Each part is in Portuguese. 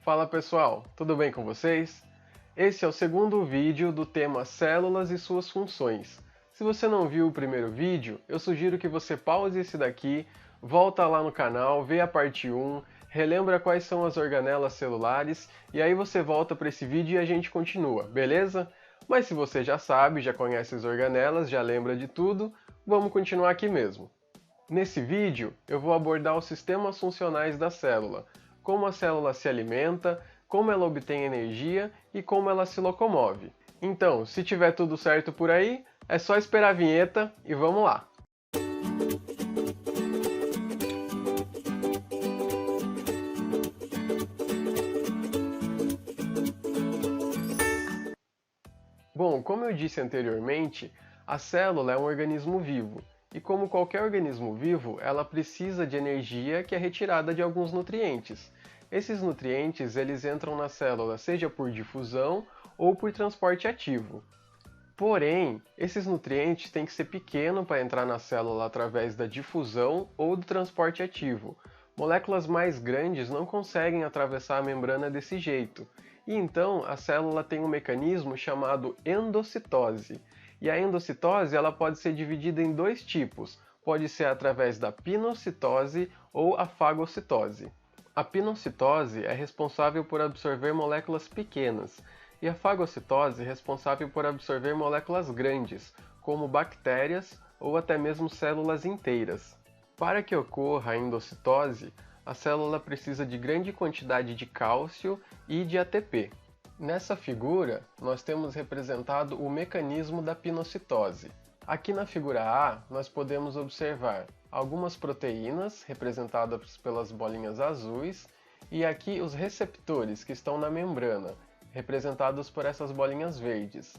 Fala pessoal, tudo bem com vocês? Esse é o segundo vídeo do tema Células e suas funções. Se você não viu o primeiro vídeo, eu sugiro que você pause esse daqui, volta lá no canal, vê a parte 1, relembra quais são as organelas celulares e aí você volta para esse vídeo e a gente continua, beleza? Mas se você já sabe, já conhece as organelas, já lembra de tudo, vamos continuar aqui mesmo. Nesse vídeo, eu vou abordar os sistemas funcionais da célula, como a célula se alimenta, como ela obtém energia e como ela se locomove. Então, se tiver tudo certo por aí, é só esperar a vinheta e vamos lá! Bom, como eu disse anteriormente, a célula é um organismo vivo, e como qualquer organismo vivo, ela precisa de energia que é retirada de alguns nutrientes. Esses nutrientes eles entram na célula seja por difusão ou por transporte ativo. Porém, esses nutrientes têm que ser pequenos para entrar na célula através da difusão ou do transporte ativo. Moléculas mais grandes não conseguem atravessar a membrana desse jeito, e então a célula tem um mecanismo chamado endocitose. E a endocitose ela pode ser dividida em dois tipos, pode ser através da pinocitose ou a fagocitose. A pinocitose é responsável por absorver moléculas pequenas, e a fagocitose é responsável por absorver moléculas grandes, como bactérias ou até mesmo células inteiras. Para que ocorra a endocitose, a célula precisa de grande quantidade de cálcio e de ATP. Nessa figura, nós temos representado o mecanismo da pinocitose. Aqui na figura A, nós podemos observar algumas proteínas, representadas pelas bolinhas azuis, e aqui os receptores, que estão na membrana, representados por essas bolinhas verdes.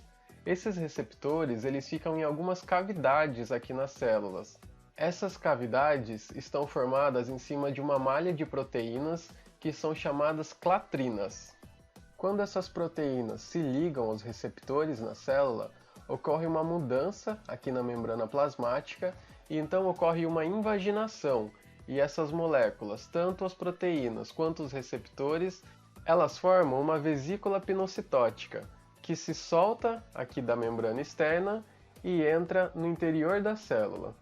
Esses receptores eles ficam em algumas cavidades aqui nas células. Essas cavidades estão formadas em cima de uma malha de proteínas que são chamadas clatrinas. Quando essas proteínas se ligam aos receptores na célula, ocorre uma mudança aqui na membrana plasmática e então ocorre uma invaginação, e essas moléculas, tanto as proteínas quanto os receptores, elas formam uma vesícula pinocitótica, que se solta aqui da membrana externa e entra no interior da célula.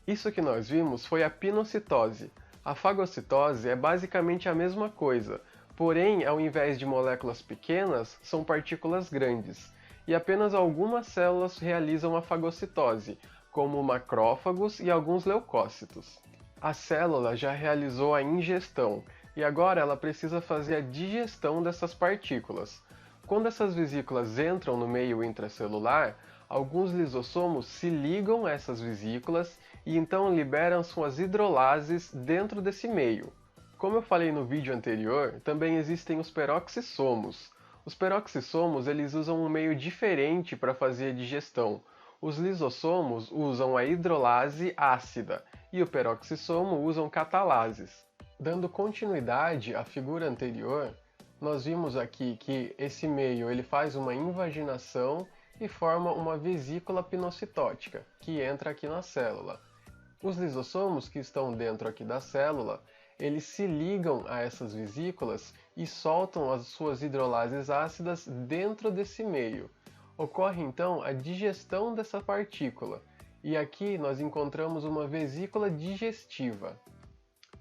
Isso que nós vimos foi a pinocitose. A fagocitose é basicamente a mesma coisa, porém, ao invés de moléculas pequenas, são partículas grandes. E apenas algumas células realizam a fagocitose, como macrófagos e alguns leucócitos. A célula já realizou a ingestão, e agora ela precisa fazer a digestão dessas partículas. Quando essas vesículas entram no meio intracelular, alguns lisossomos se ligam a essas vesículas e então liberam suas hidrolases dentro desse meio. Como eu falei no vídeo anterior, também existem os peroxissomos. Os peroxissomos eles usam um meio diferente para fazer a digestão. Os lisossomos usam a hidrolase ácida e o peroxissomo usam catalases. Dando continuidade à figura anterior, nós vimos aqui que esse meio ele faz uma invaginação e forma uma vesícula pinocitótica, que entra aqui na célula. Os lisossomos que estão dentro aqui da célula, eles se ligam a essas vesículas e soltam as suas hidrolases ácidas dentro desse meio. Ocorre então a digestão dessa partícula, e aqui nós encontramos uma vesícula digestiva,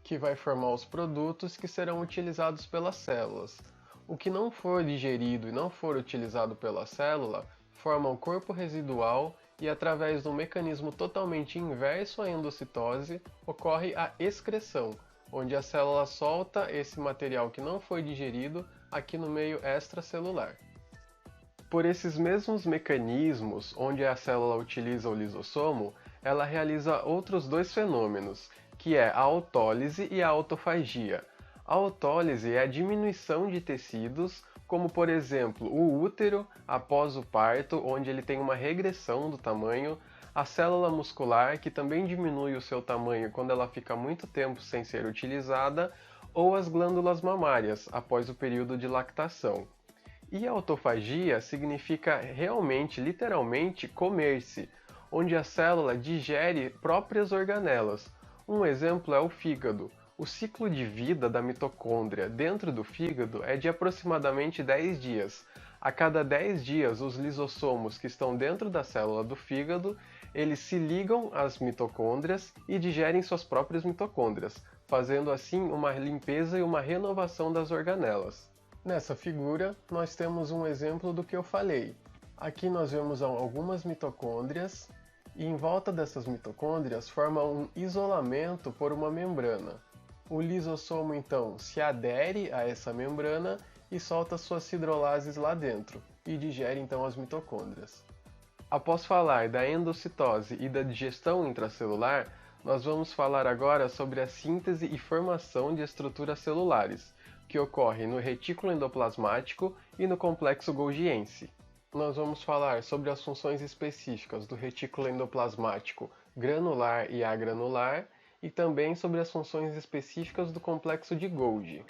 que vai formar os produtos que serão utilizados pelas células. O que não for digerido e não for utilizado pela célula, forma o corpo residual e através de um mecanismo totalmente inverso à endocitose, ocorre a excreção, onde a célula solta esse material que não foi digerido aqui no meio extracelular. Por esses mesmos mecanismos, onde a célula utiliza o lisossomo, ela realiza outros dois fenômenos, que é a autólise e a autofagia. A autólise é a diminuição de tecidos, como por exemplo o útero após o parto, onde ele tem uma regressão do tamanho, a célula muscular, que também diminui o seu tamanho quando ela fica muito tempo sem ser utilizada, ou as glândulas mamárias, após o período de lactação. E a autofagia significa realmente, literalmente, comer-se, onde a célula digere próprias organelas. Um exemplo é o fígado. O ciclo de vida da mitocôndria dentro do fígado é de aproximadamente 10 dias. A cada 10 dias, os lisossomos que estão dentro da célula do fígado, eles se ligam às mitocôndrias e digerem suas próprias mitocôndrias, fazendo assim uma limpeza e uma renovação das organelas. Nessa figura, nós temos um exemplo do que eu falei. Aqui nós vemos algumas mitocôndrias e em volta dessas mitocôndrias forma um isolamento por uma membrana. O lisossomo então se adere a essa membrana e solta suas hidrolases lá dentro e digere então as mitocôndrias. Após falar da endocitose e da digestão intracelular, nós vamos falar agora sobre a síntese e formação de estruturas celulares, que ocorre no retículo endoplasmático e no complexo golgiense. Nós vamos falar sobre as funções específicas do retículo endoplasmático granular e agranular e também sobre as funções específicas do complexo de Golgi.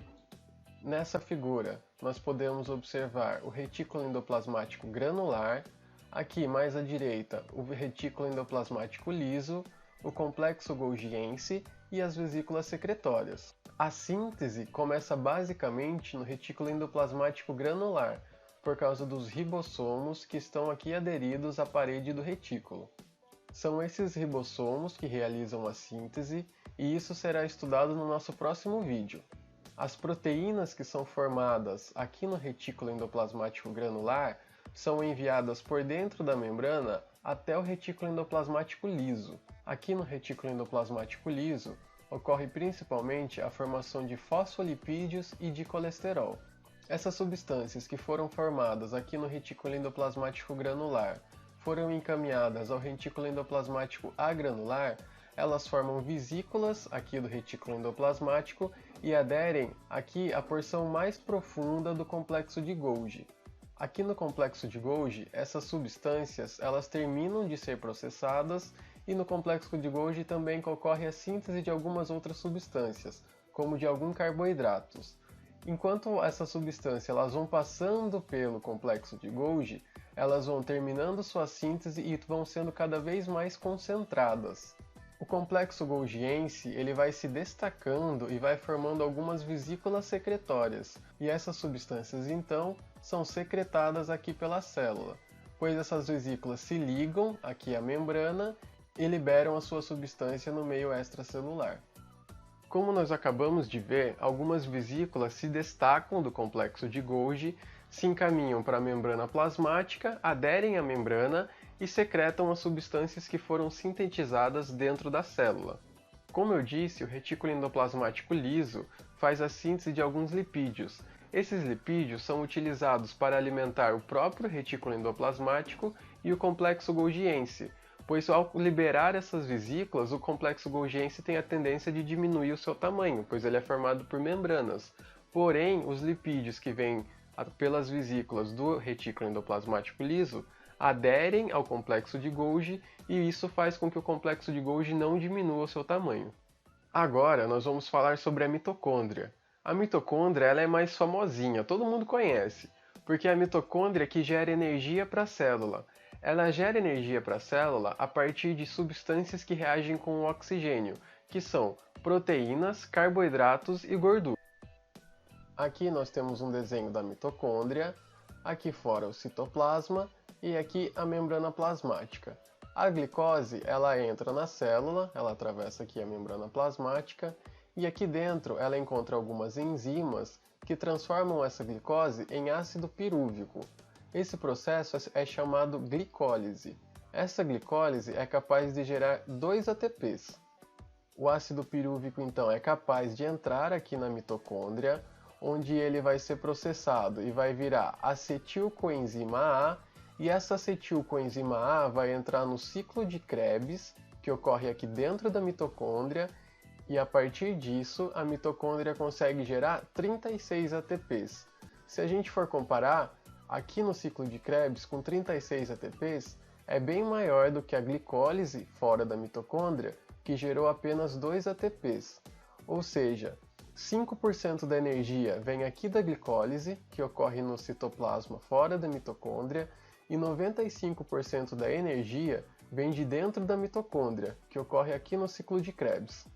Nessa figura, nós podemos observar o retículo endoplasmático granular, aqui mais à direita o retículo endoplasmático liso, o complexo golgiense e as vesículas secretórias. A síntese começa basicamente no retículo endoplasmático granular, por causa dos ribossomos que estão aqui aderidos à parede do retículo. São esses ribossomos que realizam a síntese e isso será estudado no nosso próximo vídeo. As proteínas que são formadas aqui no retículo endoplasmático granular são enviadas por dentro da membrana até o retículo endoplasmático liso. Aqui no retículo endoplasmático liso ocorre principalmente a formação de fosfolipídios e de colesterol. Essas substâncias que foram formadas aqui no retículo endoplasmático granular foram encaminhadas ao retículo endoplasmático agranular, elas formam vesículas aqui do retículo endoplasmático e aderem aqui à porção mais profunda do complexo de Golgi. Aqui no complexo de Golgi, essas substâncias elas terminam de ser processadas e no complexo de Golgi também ocorre a síntese de algumas outras substâncias, como de alguns carboidratos. Enquanto essas substâncias elas vão passando pelo complexo de Golgi, elas vão terminando sua síntese e vão sendo cada vez mais concentradas. O complexo golgiense ele vai se destacando e vai formando algumas vesículas secretórias, e essas substâncias então são secretadas aqui pela célula, pois essas vesículas se ligam aqui à membrana e liberam a sua substância no meio extracelular. Como nós acabamos de ver, algumas vesículas se destacam do complexo de Golgi, se encaminham para a membrana plasmática, aderem à membrana e secretam as substâncias que foram sintetizadas dentro da célula. Como eu disse, o retículo endoplasmático liso faz a síntese de alguns lipídios. Esses lipídios são utilizados para alimentar o próprio retículo endoplasmático e o complexo golgiense, pois ao liberar essas vesículas, o complexo golgiense tem a tendência de diminuir o seu tamanho, pois ele é formado por membranas. Porém, os lipídios que vêm pelas vesículas do retículo endoplasmático liso aderem ao complexo de Golgi e isso faz com que o complexo de Golgi não diminua o seu tamanho. Agora nós vamos falar sobre a mitocôndria. A mitocôndria ela é mais famosinha, todo mundo conhece, porque é a mitocôndria que gera energia para a célula. Ela gera energia para a célula a partir de substâncias que reagem com o oxigênio, que são proteínas, carboidratos e gordura. Aqui nós temos um desenho da mitocôndria, aqui fora o citoplasma e aqui a membrana plasmática. A glicose ela entra na célula, ela atravessa aqui a membrana plasmática e aqui dentro ela encontra algumas enzimas que transformam essa glicose em ácido pirúvico. Esse processo é chamado glicólise. Essa glicólise é capaz de gerar 2 ATPs. O ácido pirúvico então é capaz de entrar aqui na mitocôndria, onde ele vai ser processado e vai virar acetilcoenzima A, e essa acetilcoenzima A vai entrar no ciclo de Krebs, que ocorre aqui dentro da mitocôndria, e a partir disso a mitocôndria consegue gerar 36 ATPs. Se a gente for comparar, aqui no ciclo de Krebs com 36 ATPs, é bem maior do que a glicólise fora da mitocôndria, que gerou apenas 2 ATPs. Ou seja, 5% da energia vem aqui da glicólise, que ocorre no citoplasma fora da mitocôndria, e 95% da energia vem de dentro da mitocôndria, que ocorre aqui no ciclo de Krebs.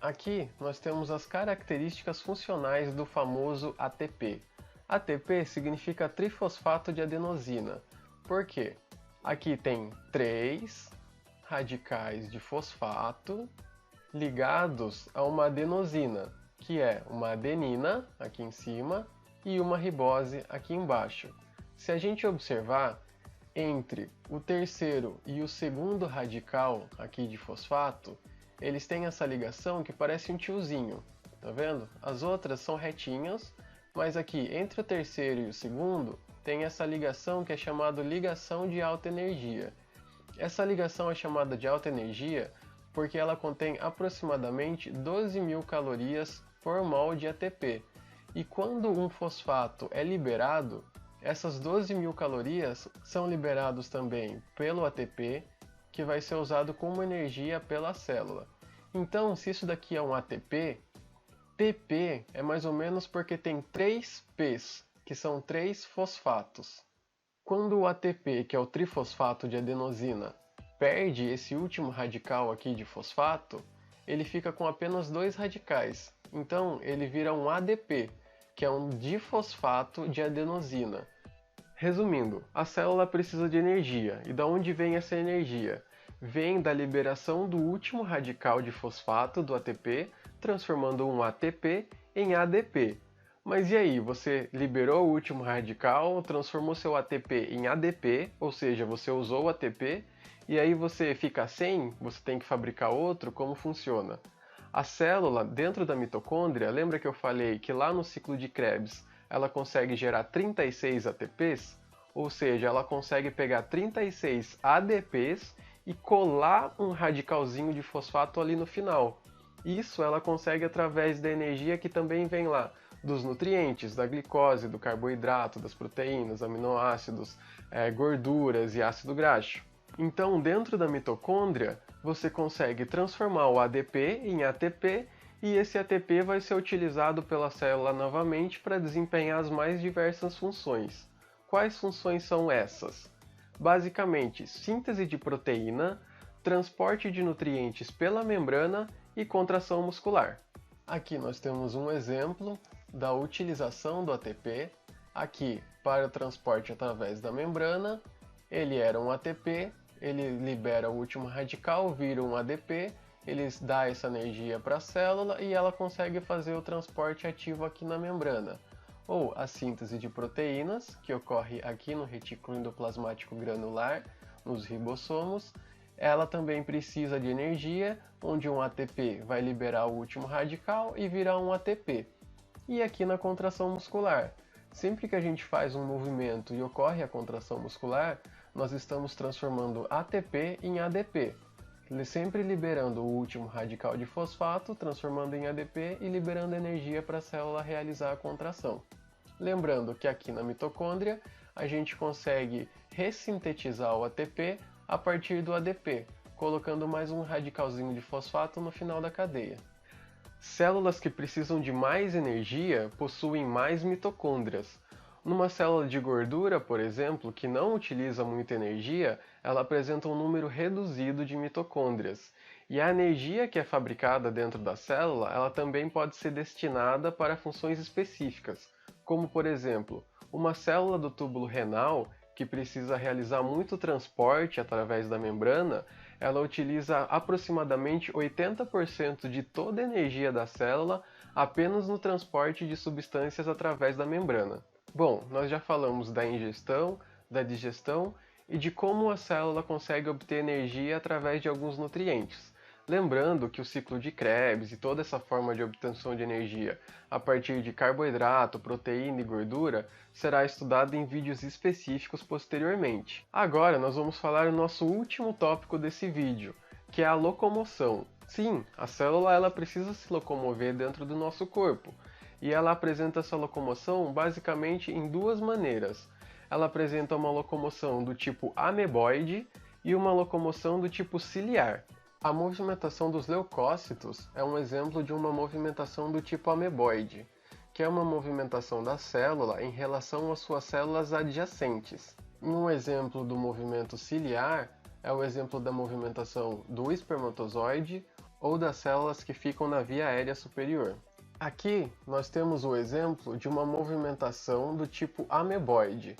Aqui nós temos as características funcionais do famoso ATP. ATP significa trifosfato de adenosina. Por quê? Aqui tem 3 radicais de fosfato ligados a uma adenosina, que é uma adenina aqui em cima e uma ribose aqui embaixo. Se a gente observar, entre o terceiro e o segundo radical aqui de fosfato, eles têm essa ligação que parece um tiozinho, tá vendo? As outras são retinhas, mas aqui entre o terceiro e o segundo tem essa ligação que é chamada ligação de alta energia. Essa ligação é chamada de alta energia porque ela contém aproximadamente 12.000 calorias por mol de ATP. E quando um fosfato é liberado, essas 12.000 calorias são liberadas também pelo ATP, que vai ser usado como energia pela célula. Então, se isso daqui é um ATP, TP é mais ou menos porque tem 3 P's, que são 3 fosfatos. Quando o ATP, que é o trifosfato de adenosina, perde esse último radical aqui de fosfato, ele fica com apenas 2 radicais. Então, ele vira um ADP, que é um difosfato de adenosina. Resumindo, a célula precisa de energia. E da onde vem essa energia? Vem da liberação do último radical de fosfato do ATP, transformando um ATP em ADP. Mas e aí, você liberou o último radical, transformou seu ATP em ADP, ou seja, você usou o ATP, e aí você fica sem, você tem que fabricar outro, como funciona? A célula, dentro da mitocôndria, lembra que eu falei que lá no ciclo de Krebs ela consegue gerar 36 ATPs? Ou seja, ela consegue pegar 36 ADPs e colar um radicalzinho de fosfato ali no final. Isso ela consegue através da energia que também vem lá dos nutrientes, da glicose, do carboidrato, das proteínas, aminoácidos, gorduras e ácido graxo. Então, dentro da mitocôndria, você consegue transformar o ADP em ATP e esse ATP vai ser utilizado pela célula novamente para desempenhar as mais diversas funções. Quais funções são essas? Basicamente, síntese de proteína, transporte de nutrientes pela membrana e contração muscular. Aqui nós temos um exemplo da utilização do ATP. Aqui, para o transporte através da membrana, ele era um ATP, ele libera o último radical, vira um ADP, ele dá essa energia para a célula e ela consegue fazer o transporte ativo aqui na membrana. Ou a síntese de proteínas, que ocorre aqui no retículo endoplasmático granular, nos ribossomos, ela também precisa de energia, onde um ATP vai liberar o último radical e virar um ATP. E aqui na contração muscular, sempre que a gente faz um movimento e ocorre a contração muscular, nós estamos transformando ATP em ADP, sempre liberando o último radical de fosfato, transformando em ADP e liberando energia para a célula realizar a contração. Lembrando que aqui na mitocôndria a gente consegue ressintetizar o ATP a partir do ADP, colocando mais um radicalzinho de fosfato no final da cadeia. Células que precisam de mais energia possuem mais mitocôndrias. Numa célula de gordura, por exemplo, que não utiliza muita energia, ela apresenta um número reduzido de mitocôndrias. E a energia que é fabricada dentro da célula, ela também pode ser destinada para funções específicas, como por exemplo, uma célula do túbulo renal que precisa realizar muito transporte através da membrana, ela utiliza aproximadamente 80% de toda a energia da célula apenas no transporte de substâncias através da membrana. Bom, nós já falamos da ingestão, da digestão e de como a célula consegue obter energia através de alguns nutrientes. Lembrando que o ciclo de Krebs e toda essa forma de obtenção de energia a partir de carboidrato, proteína e gordura será estudado em vídeos específicos posteriormente. Agora nós vamos falar o nosso último tópico desse vídeo, que é a locomoção. Sim, a célula ela precisa se locomover dentro do nosso corpo, e ela apresenta essa locomoção basicamente em duas maneiras. Ela apresenta uma locomoção do tipo ameboide e uma locomoção do tipo ciliar. A movimentação dos leucócitos é um exemplo de uma movimentação do tipo ameboide, que é uma movimentação da célula em relação às suas células adjacentes. Um exemplo do movimento ciliar é o exemplo da movimentação do espermatozoide ou das células que ficam na via aérea superior. Aqui nós temos o exemplo de uma movimentação do tipo ameboide.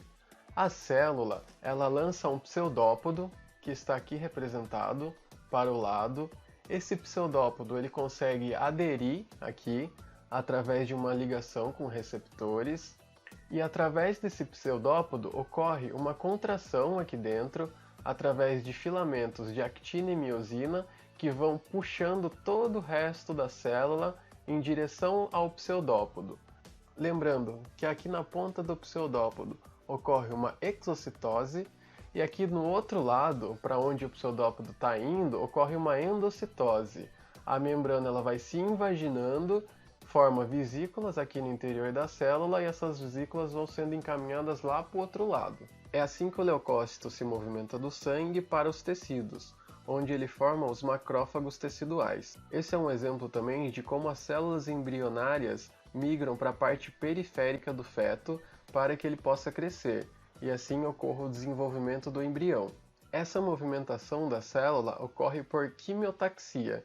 A célula, ela lança um pseudópodo, que está aqui representado, para o lado. Esse pseudópodo ele consegue aderir aqui através de uma ligação com receptores, e através desse pseudópodo ocorre uma contração aqui dentro através de filamentos de actina e miosina que vão puxando todo o resto da célula em direção ao pseudópodo. Lembrando que aqui na ponta do pseudópodo ocorre uma exocitose, e aqui no outro lado, para onde o pseudópodo está indo, ocorre uma endocitose. A membrana ela vai se invaginando, forma vesículas aqui no interior da célula, e essas vesículas vão sendo encaminhadas lá para o outro lado. É assim que o leucócito se movimenta do sangue para os tecidos, onde ele forma os macrófagos teciduais. Esse é um exemplo também de como as células embrionárias migram para a parte periférica do feto para que ele possa crescer, e assim ocorra o desenvolvimento do embrião. Essa movimentação da célula ocorre por quimiotaxia,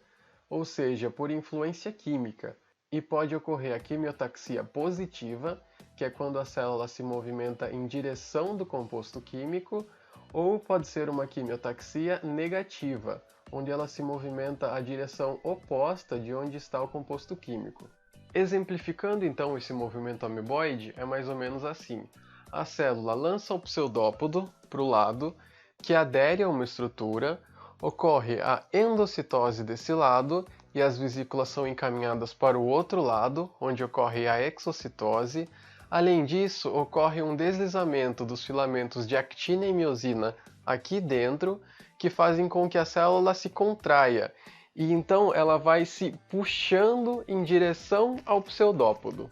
ou seja, por influência química, e pode ocorrer a quimiotaxia positiva, que é quando a célula se movimenta em direção do composto químico, ou pode ser uma quimiotaxia negativa, onde ela se movimenta à direção oposta de onde está o composto químico. Exemplificando então esse movimento ameboide, é mais ou menos assim. A célula lança o pseudópodo para o lado, que adere a uma estrutura, ocorre a endocitose desse lado, e as vesículas são encaminhadas para o outro lado, onde ocorre a exocitose. Além disso, ocorre um deslizamento dos filamentos de actina e miosina aqui dentro, que fazem com que a célula se contraia, e então ela vai se puxando em direção ao pseudópodo.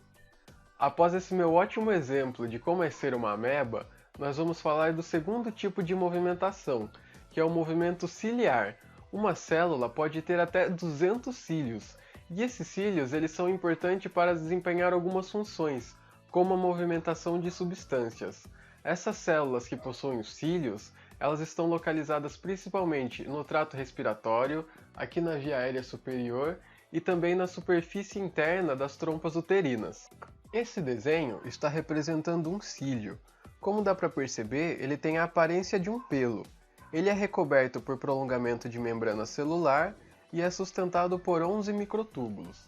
Após esse meu ótimo exemplo de como é ser uma ameba, nós vamos falar do segundo tipo de movimentação, que é o movimento ciliar. Uma célula pode ter até 200 cílios, e esses cílios eles são importantes para desempenhar algumas funções, como a movimentação de substâncias. Essas células que possuem os cílios, elas estão localizadas principalmente no trato respiratório, aqui na via aérea superior e também na superfície interna das trompas uterinas. Esse desenho está representando um cílio. Como dá para perceber, ele tem a aparência de um pelo. Ele é recoberto por prolongamento de membrana celular e é sustentado por 11 microtúbulos.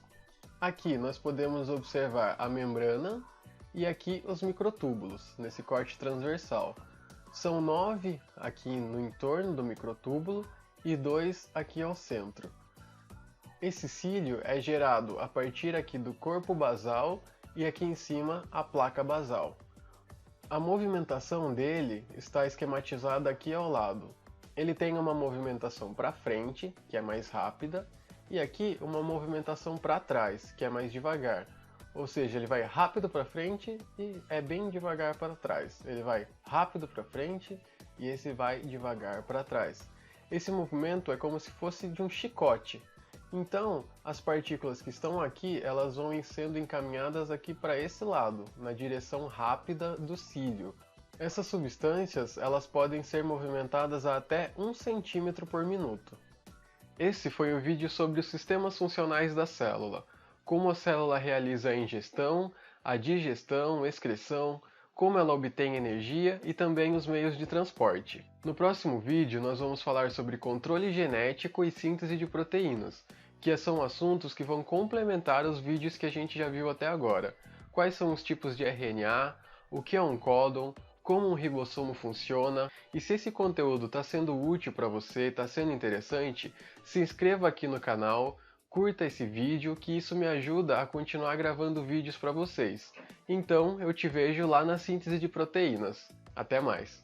Aqui nós podemos observar a membrana e aqui os microtúbulos, nesse corte transversal. São 9 aqui no entorno do microtúbulo e 2 aqui ao centro. Esse cílio é gerado a partir aqui do corpo basal e aqui em cima a placa basal. A movimentação dele está esquematizada aqui ao lado. Ele tem uma movimentação para frente, que é mais rápida, e aqui uma movimentação para trás, que é mais devagar. Ou seja, ele vai rápido para frente e é bem devagar para trás. Ele vai rápido para frente e esse vai devagar para trás. Esse movimento é como se fosse de um chicote. Então, as partículas que estão aqui, elas vão sendo encaminhadas aqui para esse lado, na direção rápida do cílio. Essas substâncias, elas podem ser movimentadas a até 1 centímetro por minuto. Esse foi o vídeo sobre os sistemas funcionais da célula, como a célula realiza a ingestão, a digestão, excreção, como ela obtém energia e também os meios de transporte. No próximo vídeo, nós vamos falar sobre controle genético e síntese de proteínas, que são assuntos que vão complementar os vídeos que a gente já viu até agora. Quais são os tipos de RNA, o que é um códon, como um ribossomo funciona, e se esse conteúdo está sendo útil para você, está sendo interessante, se inscreva aqui no canal, curta esse vídeo, que isso me ajuda a continuar gravando vídeos para vocês. Então, eu te vejo lá na síntese de proteínas. Até mais!